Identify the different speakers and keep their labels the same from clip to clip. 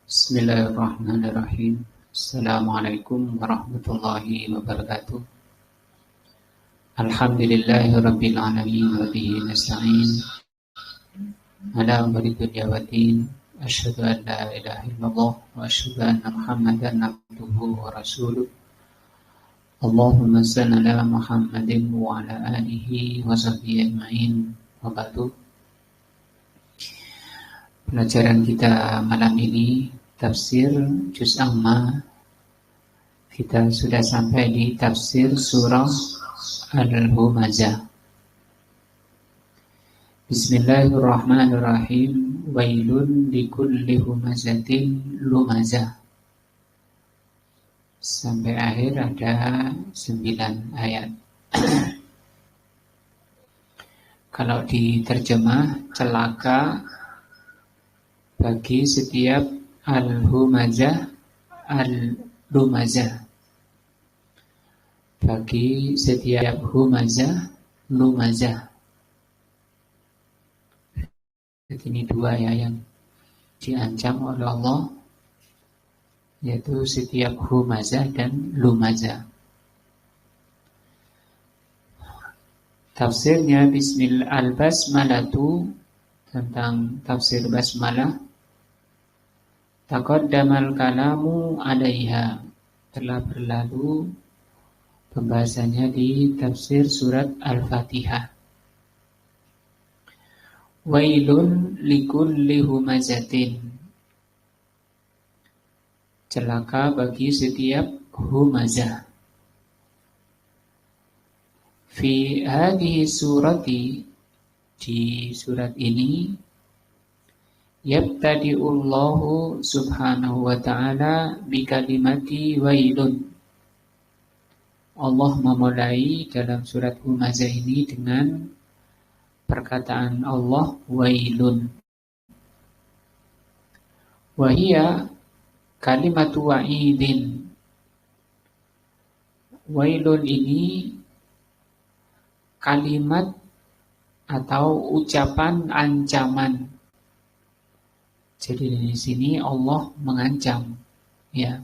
Speaker 1: Bismillahirrahmanirrahim. Assalamualaikum warahmatullahi wabarakatuh. Alhamdulillahirabbil alamin wa bihi nasta'in. Ala umuri dunya waddin. Asyhadu an la ilaha illallah wa asyhadu anna Muhammadan abduhu wa rasuluh. Allahumma shalli ala Muhammadin wa ala alihi wa sahbihi ajmain. Wa ba'du. Pelajaran kita malam ini tafsir juz amma. Kita sudah sampai di tafsir surah Al-Humazah. Bismillahirrahmanirrahim. Wailun likulli humazatin lumazah. Sampai akhir ada 9 ayat. Kalau diterjemah, celaka bagi setiap al-humazah, al-lumazah. Bagi setiap humazah, lumazah. Jadi ini 2 ya yang diancam oleh Allah, yaitu setiap humazah dan lumazah. Tafsirnya Bismillah al-basmalatu, tentang tafsir basmalah. Taqaddamal kalamu 'alaiha, telah berlalu pembahasannya di tafsir surat Al-Fatihah. Wailun likulli humazatin, celaka bagi setiap humazah. Fi hadhihi surati, di surat ini, yabtadi'ullahu subhanahu wa ta'ala bikalimati wailun. Allah memulai dalam surat Humazah ini dengan perkataan Allah wailun. Wahia kalimatu wa'idin. Wailun ini kalimat atau ucapan ancaman. Jadi di sini Allah mengancam, ya,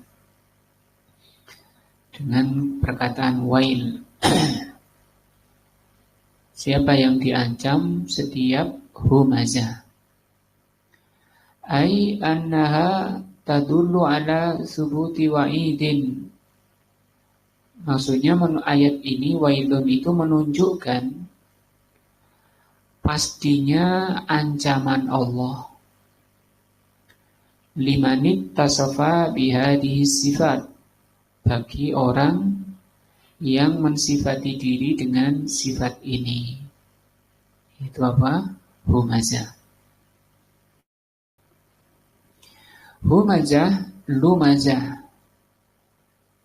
Speaker 1: dengan perkataan wail. Siapa yang diancam? Setiap humazah. Ai annaha tadullu ala subuti wa'idin. Maksudnya ayat ini wailun itu menunjukkan pastinya ancaman Allah. Limanit tasafa bihadihi sifat, bagi orang yang mensifati diri dengan sifat ini. Itu apa? Humazah. Humazah, lumazah.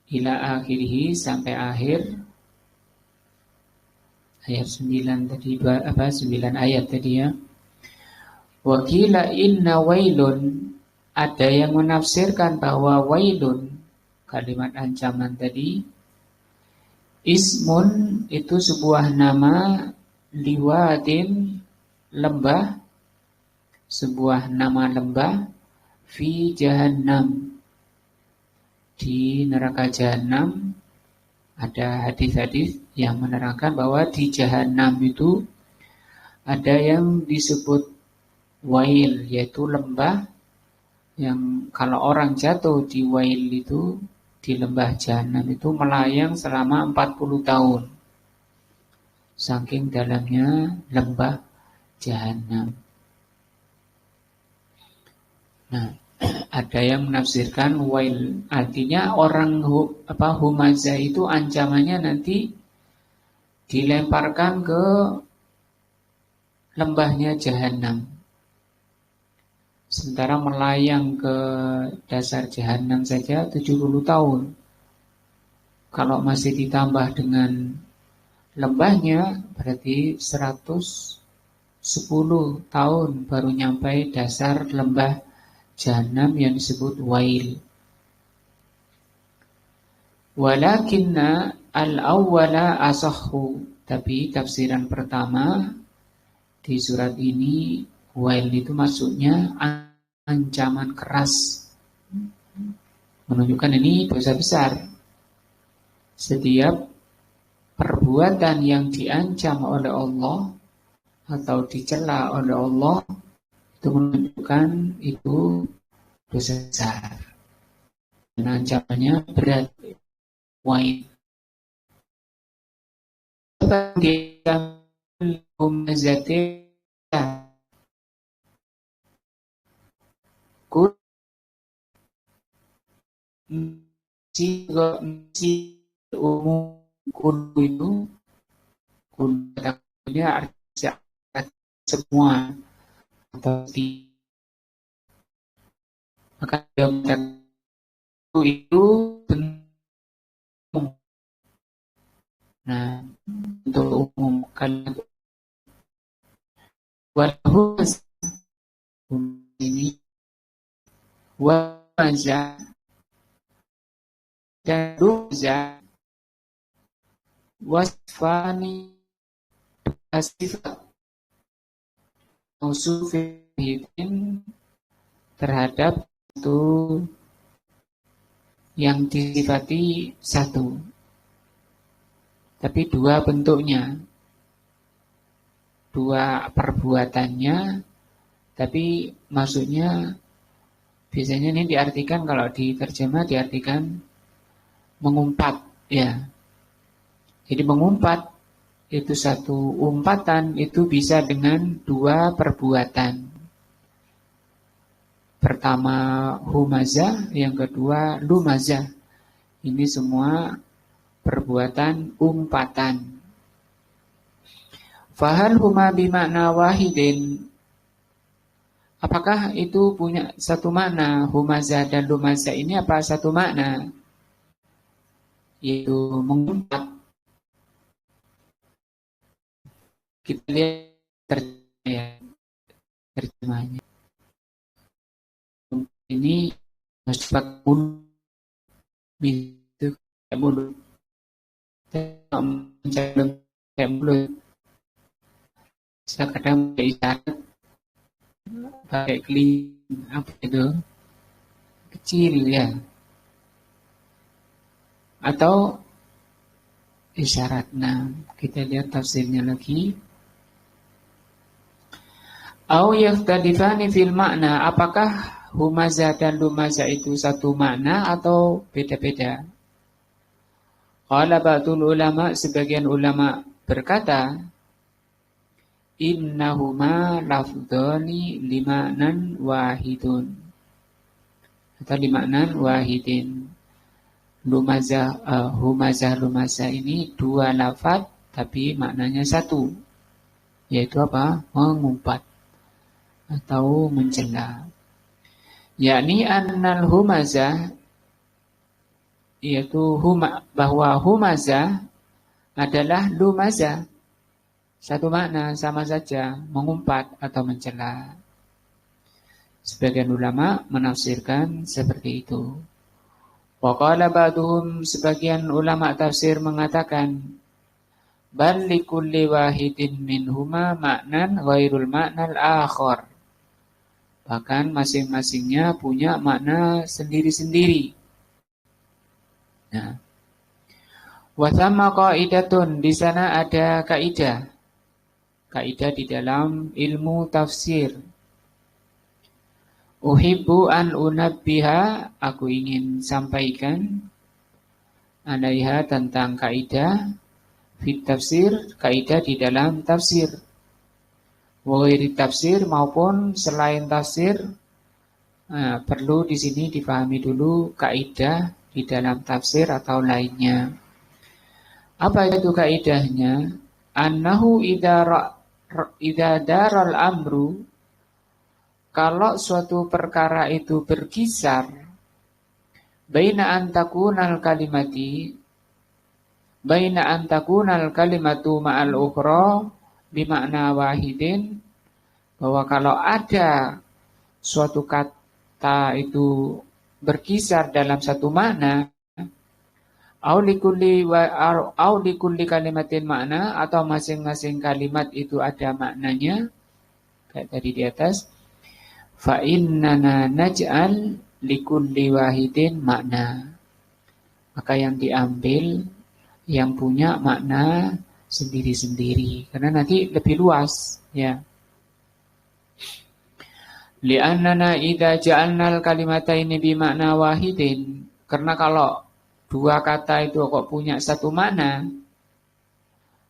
Speaker 1: Ila akhirih, sampai akhir ayat 9 tadi, 9 ayat tadi ya. Wakila inna wailun, ada yang menafsirkan bahwa wailun, kalimat ancaman tadi, ismun, itu sebuah nama, liwadin, lembah, sebuah nama lembah, fi jahannam, di neraka jahannam. Ada hadis-hadis yang menerangkan bahwa di Jahannam itu ada yang disebut wail, yaitu lembah yang kalau orang jatuh di wail itu, di lembah Jahannam itu, melayang selama 40 tahun. Saking dalamnya lembah Jahannam. Nah, ada yang menafsirkan wail artinya orang humazah itu ancamannya nanti dilemparkan ke lembahnya Jahannam. Sementara melayang ke dasar Jahannam saja 70 tahun. Kalau masih ditambah dengan lembahnya berarti 110 tahun baru nyampe dasar lembah Jahannam yang disebut wail. Walakinna al-awwala asahhu, tapi tafsiran pertama di surat ini wail itu maksudnya ancaman keras menunjukkan ini dosa besar. Setiap perbuatan yang diancam oleh Allah atau dicela oleh Allah itu menunjukkan itu dosa besar. Dan ancamannya berat. Wa'id. Umum kudu itu kudunya artinya semua atau maka itu umum. Nah, untuk umum kalimat wahus ini wajah dan ruza wasfani asifat musufihin terhadap itu yang disifati satu, tapi dua bentuknya, dua perbuatannya, tapi maksudnya biasanya ini diartikan, kalau diterjemah diartikan mengumpat, ya. Jadi mengumpat itu satu umpatan itu bisa dengan dua perbuatan. Pertama humazah, yang kedua lumazah. Ini semua perbuatan umpatan. Fahal huma bimakna wahidin. Apakah itu punya satu makna? Humazah dan lumazah ini apa satu makna? Yaitu mengumpat. Kita lihat terjemahnya. Ini sifat mulut, itu kayak mulut, kayak mulut. Saya kadang pakai isyarat, pakai kling, apa itu, kecil ya, atau isyarat. Nah, kita lihat tafsirnya lagi. Au yahtadifani fil makna, apakah humazah dan lumazah itu satu makna atau beda-beda? Qala ba'dul ulama, sebagian ulama berkata, innahuma lafdhani limaknan wahidun, atau limaknan wahidin. Lumazah, humazah, lumazah ini dua lafaz tapi maknanya satu, yaitu apa? Mengumpat atau mencela. Yakni annal humazah, yaitu bahwa humazah adalah lumazah, satu makna, sama saja, mengumpat atau mencela. Sebagian ulama menafsirkan seperti itu. Wa qala ba'duhum, sebagian ulama tafsir mengatakan, bal likulli wahidin minhuma maknan ghairul maknal akhar. Bahkan masing-masingnya punya makna sendiri-sendiri. Nah, wa thamma qaidatun, di sana ada kaidah. Kaidah di dalam ilmu tafsir. Uhibbu an unabbiha, aku ingin sampaikan alaiha, tentang kaidah fit tafsir, kaidah di dalam tafsir. Wahiri tafsir maupun selain tafsir, perlu di sini dipahami dulu kaidah di dalam tafsir atau lainnya. Apa itu kaidahnya? Annahu idza daral amru, kalau suatu perkara itu berkisar baina antakunal kalimatu ma'al ukhra bimakna wahidin, bahwa kalau ada suatu kata itu berkisar dalam satu makna, au likulli kalimatin makna, atau masing-masing kalimat itu ada maknanya, kayak tadi di atas, fa innana naj'al likulli wahidin makna. Maka yang diambil yang punya makna sendiri-sendiri, karena nanti lebih luas, ya. Li'annana idza ja'alnal kalimataini bi makna wahidin, karena kalau dua kata itu kok punya satu makna,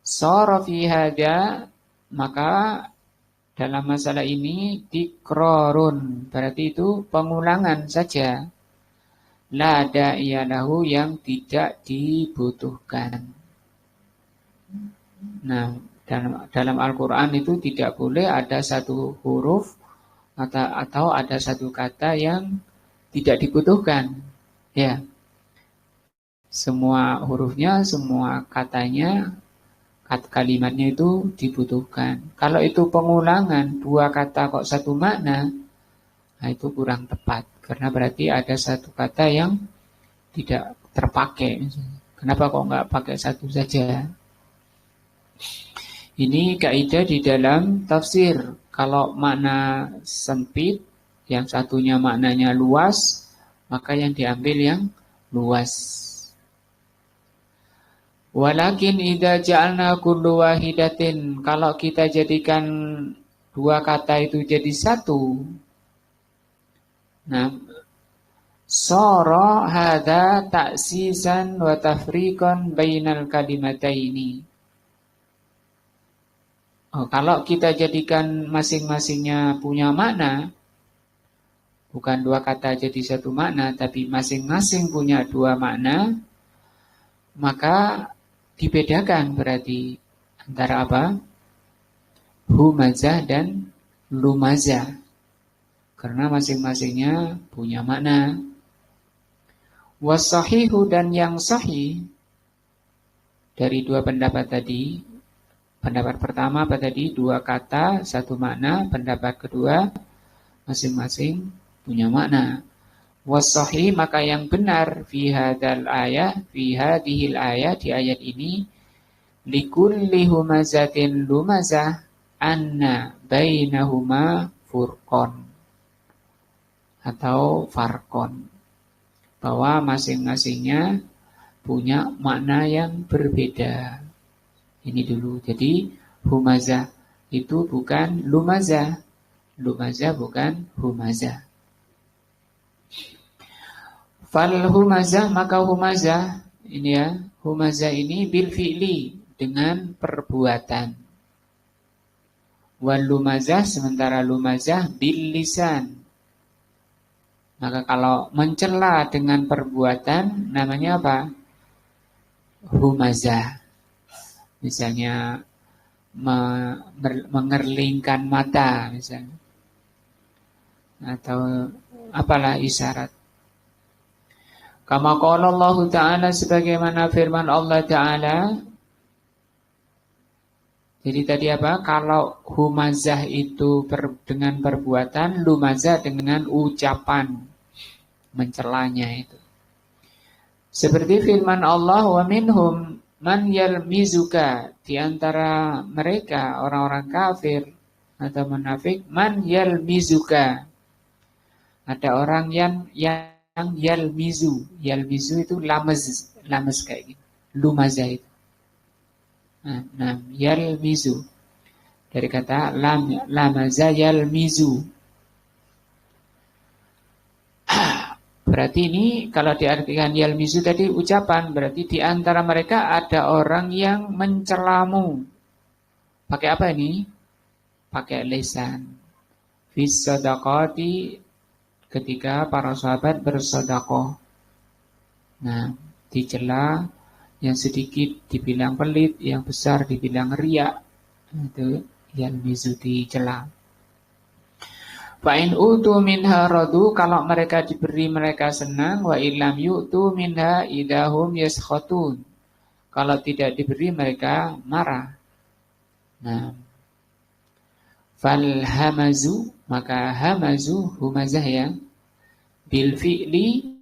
Speaker 1: shara fi hadza, maka dalam masalah ini tikrarun, berarti itu pengulangan saja. La da'iya lahu, yang tidak dibutuhkan. Nah, dalam Al-Quran itu tidak boleh ada satu huruf atau ada satu kata yang tidak dibutuhkan. Ya, semua hurufnya, semua katanya, kalimatnya itu dibutuhkan. Kalau itu pengulangan, dua kata kok satu makna, nah itu kurang tepat. Karena berarti ada satu kata yang tidak terpakai. Kenapa kok nggak pakai satu saja? Ini kaidah di dalam tafsir. Kalau makna sempit, yang satunya maknanya luas, maka yang diambil yang luas. Walakin idza ja'alna kullu wahidatin, kalau kita jadikan dua kata itu jadi satu, nah, sara hadza ta'sisan wa tafriqan bainal kalimataini. Kalau kita jadikan masing-masingnya punya makna, bukan dua kata jadi satu makna, tapi masing-masing punya dua makna, maka dibedakan berarti antara apa? Humazah dan lumazah. Karena masing-masingnya punya makna. Wasahihu, dan yang sahih dari dua pendapat tadi. Pendapat pertama apa tadi? Dua kata, satu makna. Pendapat kedua, masing-masing punya makna. Wasahih, maka yang benar fi hadhil ayah, di ayat ini, likulli humazatin lumazah anna bainahuma furqon atau farkon, bahwa masing-masingnya punya makna yang berbeda. Ini dulu. Jadi humazah itu bukan lumazah, lumazah bukan humazah. Fal humazah, maka humazah ini ya, humazah ini bil fi'li, dengan perbuatan. Wal lumazah, sementara lumazah bil lisan. Maka kalau mencela dengan perbuatan, namanya apa? Humazah. Misalnya mengerlingkan mata, misalnya, atau apalah isyarat. Kama qala Allah Ta'ala, sebagaimana firman Allah Ta'ala. Jadi tadi apa? Kalau humazah itu dengan perbuatan, lumazah dengan ucapan, mencelanya itu. Seperti firman Allah, wa minhum man yalmizuka, di antara mereka orang-orang kafir atau munafik, man yalmizuka, ada orang yang yalmizu itu lamaz kayak gitu, lumazah itu. Nah, yalmizu dari kata lamaza yalmizu. Berarti ini kalau diartikan yalmizu tadi ucapan, berarti di antara mereka ada orang yang mencelamu. Pakai apa ini? Pakai lisan. Fis sadaqati, ketika para sahabat bersedekah. Nah, dicela, yang sedikit dibilang pelit, yang besar dibilang riya. Itu yalmizu, dicela. Fa'in utu minha radu, kalau mereka diberi mereka senang, wa illam yu'tu minha idahum yaskhatun, kalau tidak diberi mereka marah. Nah, fal hamazu, maka hamazu humazah ya, bil fi'li,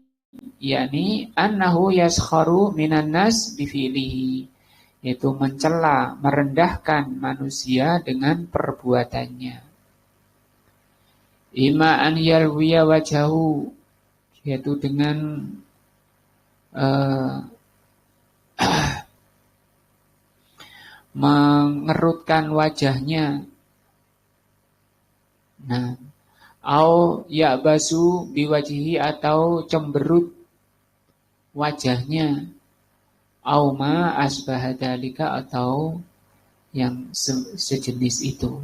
Speaker 1: yakni annahu yaskharu minan nas bi fi'lihi, yaitu mencela, merendahkan manusia dengan perbuatannya. Ima an yalwiya wajahu, yaitu dengan mengerutkan wajahnya. Nah, au ya'basu biwajihi, atau cemberut wajahnya, au ma asbaha dalika, atau yang sejenis itu.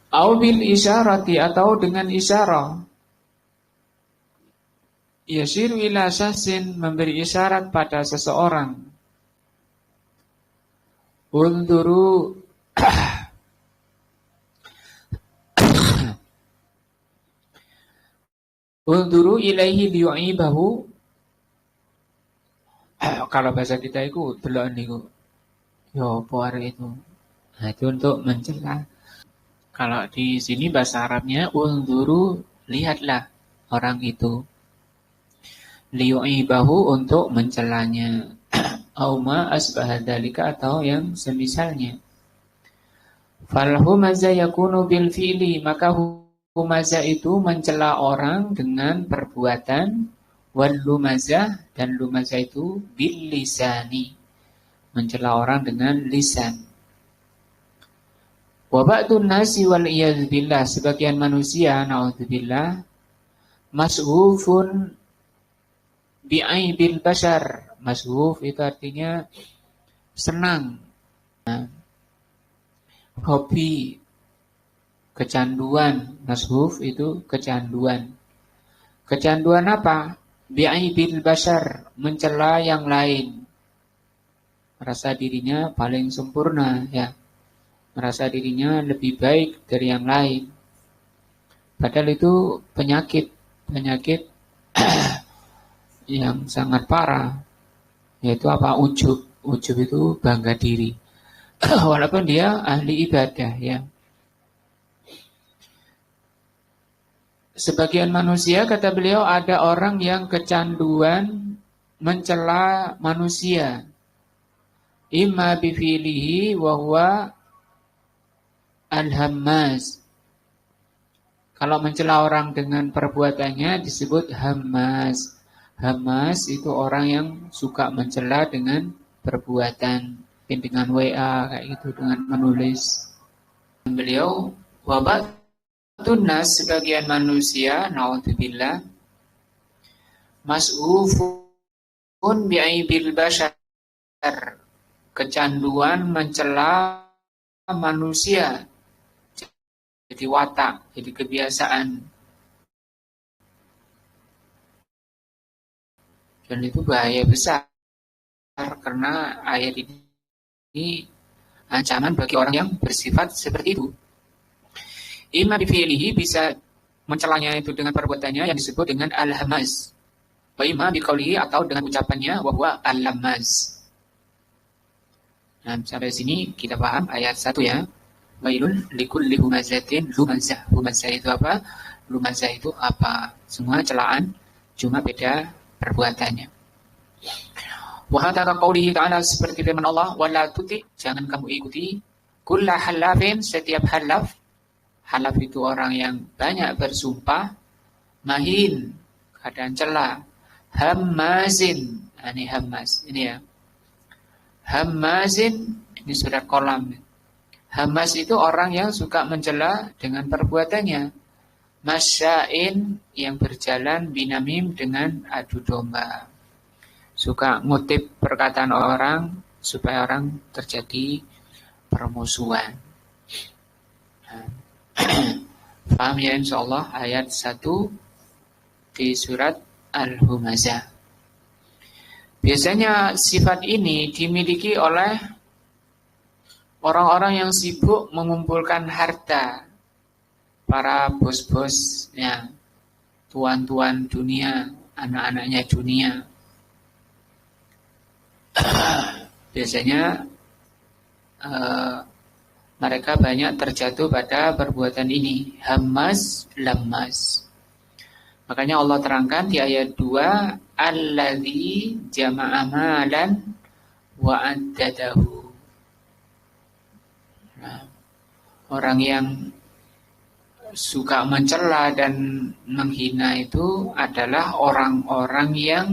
Speaker 1: Au bil isyarati, atau dengan isyarah. Yasiru ila syahsin, memberi isyarat pada seseorang. Unduru unduru ilaihi liyu'ibahu. Kalau bahasa kita itu delok niku. Yo apa arek itu. Nah, itu untuk mencela. Kalau di sini bahasa Arabnya unduru, lihatlah orang itu. Liyu'ibahu, untuk mencelanya. Auma asbah dalika, atau yang semisalnya. Fal humaza yakunu bil fi'li, maka humaza itu mencela orang dengan perbuatan. Wal lumazah, dan lumazah itu bil lisani, mencela orang dengan lisan. Wa ba'dun nasi wal iyadz billah, sebagian manusia naudzubillah mashghufun bi'aibil bashar. Mashghuf itu artinya senang, hobi, kecanduan. Mashghuf itu kecanduan. Kecanduan apa? Bi'aibil bashar, mencela yang lain. Merasa dirinya paling sempurna, ya. Merasa dirinya lebih baik dari yang lain. Padahal itu penyakit yang sangat parah, yaitu apa? Ujub. Ujub itu bangga diri. Walaupun dia ahli ibadah, ya. Sebagian manusia, kata beliau, ada orang yang kecanduan mencela manusia. Imma bifilihi wa huwa al-hammaz. Kalau mencela orang dengan perbuatannya disebut hammaz. Hammaz itu orang yang suka mencela dengan perbuatan, dengan WA kayak gitu, dengan menulis. Beliau wabat tunas, sebagian manusia naudzubillah mas'ufun bi'aibil bashar, kecanduan mencela manusia, jadi watak, jadi kebiasaan. Dan itu bahaya besar, karena ayat ini ancaman bagi orang yang bersifat seperti itu. Imma bifi'lihi, bisa mencelanya itu dengan perbuatannya yang disebut dengan al-hamaz. Wa imma biqaulihi, atau dengan ucapannya wa huwa al-lamaz. Nah, sampai sini kita paham ayat 1 ya. Wailul likulli humazatin lumazah. Humazah itu apa? Lumazah itu apa? Semua celaan, cuma beda perbuatannya. Wa hadza qaulihi ta'ala, seperti firman Allah, wala tuti, jangan kamu ikuti kulla halafin, setiap halaf. Halaf itu orang yang banyak bersumpah, mahin, keadaan celah, hammazin, ini hammaz, ini ya. Hammazin, ini surat kolam. Hammaz itu orang yang suka mencela dengan perbuatannya. Masya'in, yang berjalan, binamim, dengan adu domba. Suka ngutip perkataan orang supaya orang terjadi permusuhan. Paham ya insyaallah ayat 1 di surat Al-Humazah. Biasanya sifat ini dimiliki oleh orang-orang yang sibuk mengumpulkan harta, para bos-bos, ya, tuan-tuan dunia, anak-anaknya dunia. Biasanya mereka banyak terjatuh pada perbuatan ini, hammaz, lammas. Makanya Allah terangkan di ayat 2, alladzi jama'a malan wa addadahu. Nah, orang yang suka mencela dan menghina itu adalah orang-orang yang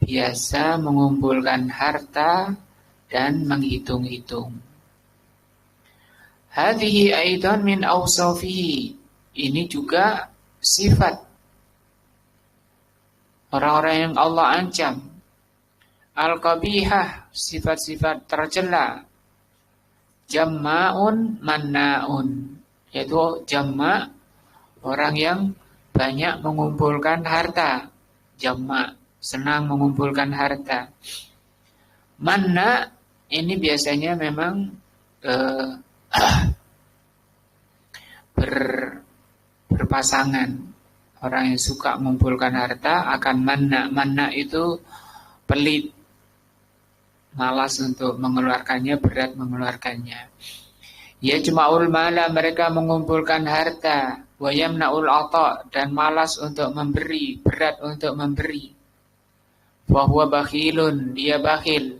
Speaker 1: biasa mengumpulkan harta dan menghitung-hitung. Hadhihi aidan min awsafihi. Ini juga sifat orang-orang yang Allah ancam. Al-qabihah, sifat-sifat tercela. Jamma'un manna'un, yaitu jamma' orang yang banyak mengumpulkan harta. Jamma' senang mengumpulkan harta. Manna ini biasanya memang berpasangan. Orang yang suka mengumpulkan harta akan manna. Manna itu pelit, malas untuk mengeluarkannya, berat mengeluarkannya. Ya juma'ul mala, mereka mengumpulkan harta. Wa yamna'ul ata, dan malas untuk memberi, berat untuk memberi. Wa huwa bakhilun, dia bakhil.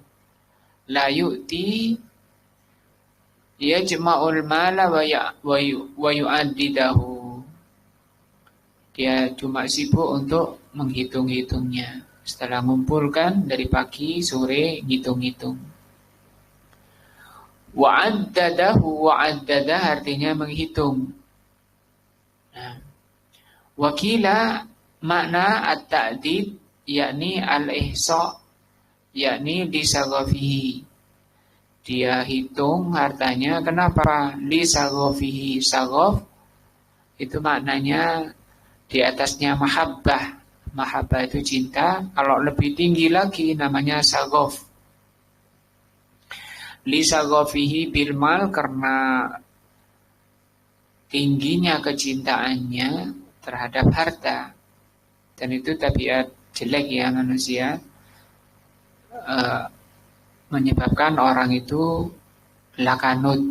Speaker 1: La yu'ti, ya juma'ul mala wa yu'addidahu. Dia cuma sibuk untuk menghitung-hitungnya. Setelah mengumpulkan dari pagi, sore, ngitung-ngitung. Wa'addadahu, wa'addada artinya menghitung. Nah, wakila makna at-ta'did, yakni al-ihsa, yakni disaghafihi. Dia hitung hartanya, kenapa? Disaghafihi, saghaf itu maknanya di atasnya mahabbah. Mahabbah itu cinta, kalau lebih tinggi lagi namanya saghaf. Li saghafihi bil mal, karena tingginya kecintaannya terhadap harta. Dan itu tabiat jelek ya manusia, menyebabkan orang itu lakanut,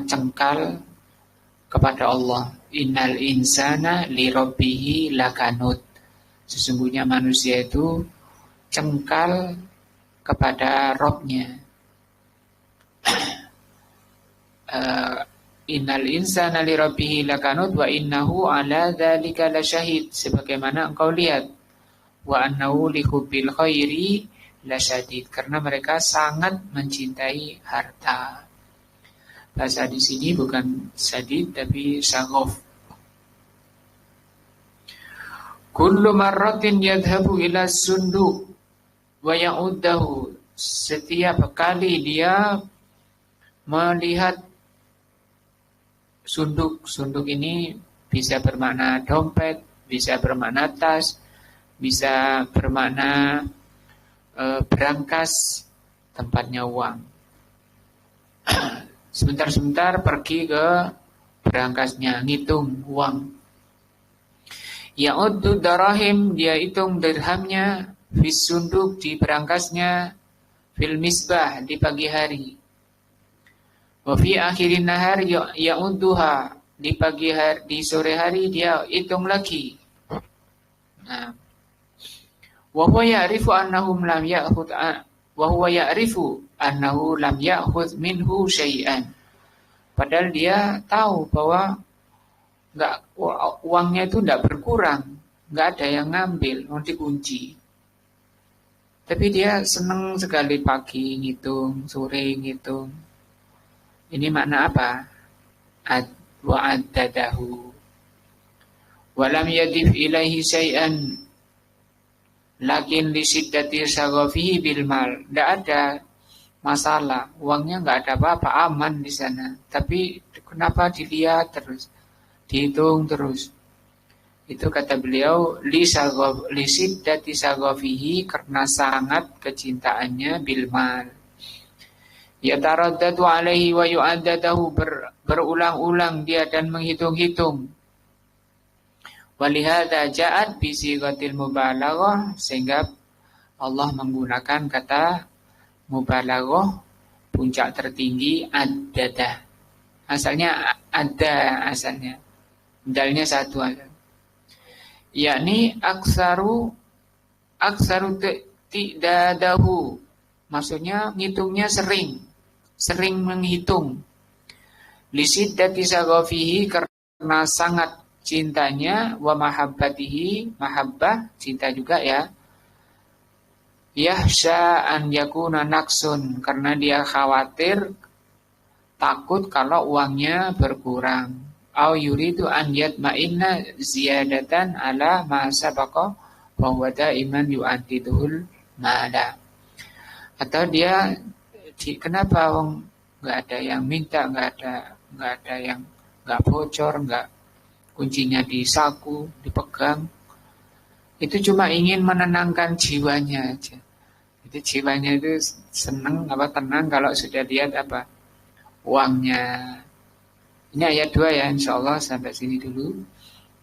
Speaker 1: cengkal kepada Allah. Innal insana li rabbihi lakanut. Sesungguhnya manusia itu cengkal kepada Robnya. Innal insana li rabbihi lakanut wa innahu ala dzalika lasyahid. Sebagaimana engkau lihat, wa annahu li hubbil khairi lasyadid, karena mereka sangat mencintai harta. Bahasa di sini bukan sadid tapi saghaf. Kullu marratin yadhhabu ila sunduq wa ya'uddahu. Setiap kali dia melihat sunduk. Sunduk ini bisa bermakna dompet, bisa bermakna tas, bisa bermakna berangkas, tempatnya uang. Sebentar-sebentar pergi ke berangkasnya, ngitung uang. Ya'uddu darahim, dia hitung dirhamnya, fis sunduk, di berangkasnya, fil misbah, di pagi hari. Wa fi akhirin nahar ya'udduha, di pagi hari, di sore hari dia hitung lagi. Nah, wa huwa ya'rifu annahum lam ya'khudh wa huwa ya'rifu annahu lam ya'khudh minhu syai'an. Padahal dia tahu bahwa uangnya itu tidak berkurang, nggak ada yang ngambil, mau dikunci. Tapi dia senang sekali pagi ngitung, sore ngitung. Ini makna apa? Wa'addadahu. Walam yadif ilaihi syai'an, lakin li siddati saghafihi bil mal. Tidak ada masalah, uangnya nggak ada apa-apa, aman di sana. Tapi kenapa dilihat terus, dihitung terus? Itu kata beliau li siddati saghafihi, karena sangat kecintaannya bil mal. Yataraddadu alaihi wa yu'addadahu, berulang-ulang dia dan menghitung-hitung. Walihada ja'at bisighatil mubalaghah, sehingga Allah menggunakan kata mubalaghah, puncak tertinggi, addada. Asalnya ada, asalnya dalnya satu aja. Yakni aksaru ti'dadahu, maksudnya ngitungnya sering menghitung. Lisiddati saghafihi, karena sangat cintanya, wa mahabbatihi, mahabbah cinta juga ya. Yahsya an yakuna naksun, karena dia khawatir, takut kalau uangnya berkurang. Au yuridu an yatma'inna ziyadatan ala ma sabaqa wa huwa daiman yu'addidul ma'ala. Atau dia kenapa wong nggak ada yang minta, nggak ada yang nggak bocor, nggak kuncinya di saku, dipegang. Itu cuma ingin menenangkan jiwanya aja. Itu jiwanya itu senang tenang kalau sudah lihat uangnya. Ini ayat 2 ya, insyaallah sampai sini dulu.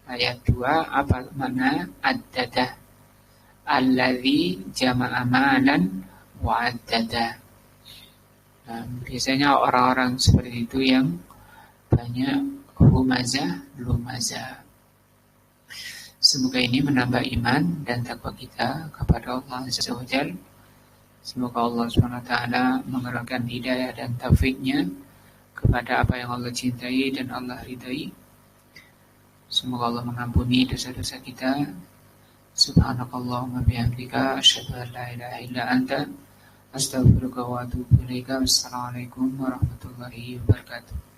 Speaker 1: Ayat 2 apa makna addada? Alladzi jama'a malan wa addada. Nah, biasanya orang-orang seperti itu yang banyak humazah, lumazah. Semoga ini menambah iman dan takwa kita kepada Allah Azza wa Jalla. Semoga Allah SWT mengerahkan hidayah dan taufiknya kepada apa yang Allah cintai dan Allah ridai. Semoga Allah mengampuni dosa-dosa kita. Subhanakallahumma bihamdika asyhadu an la ilaha illa anta astaghfiruka wa atubu ilaika. Wassalamualaikum warahmatullahi wabarakatuh.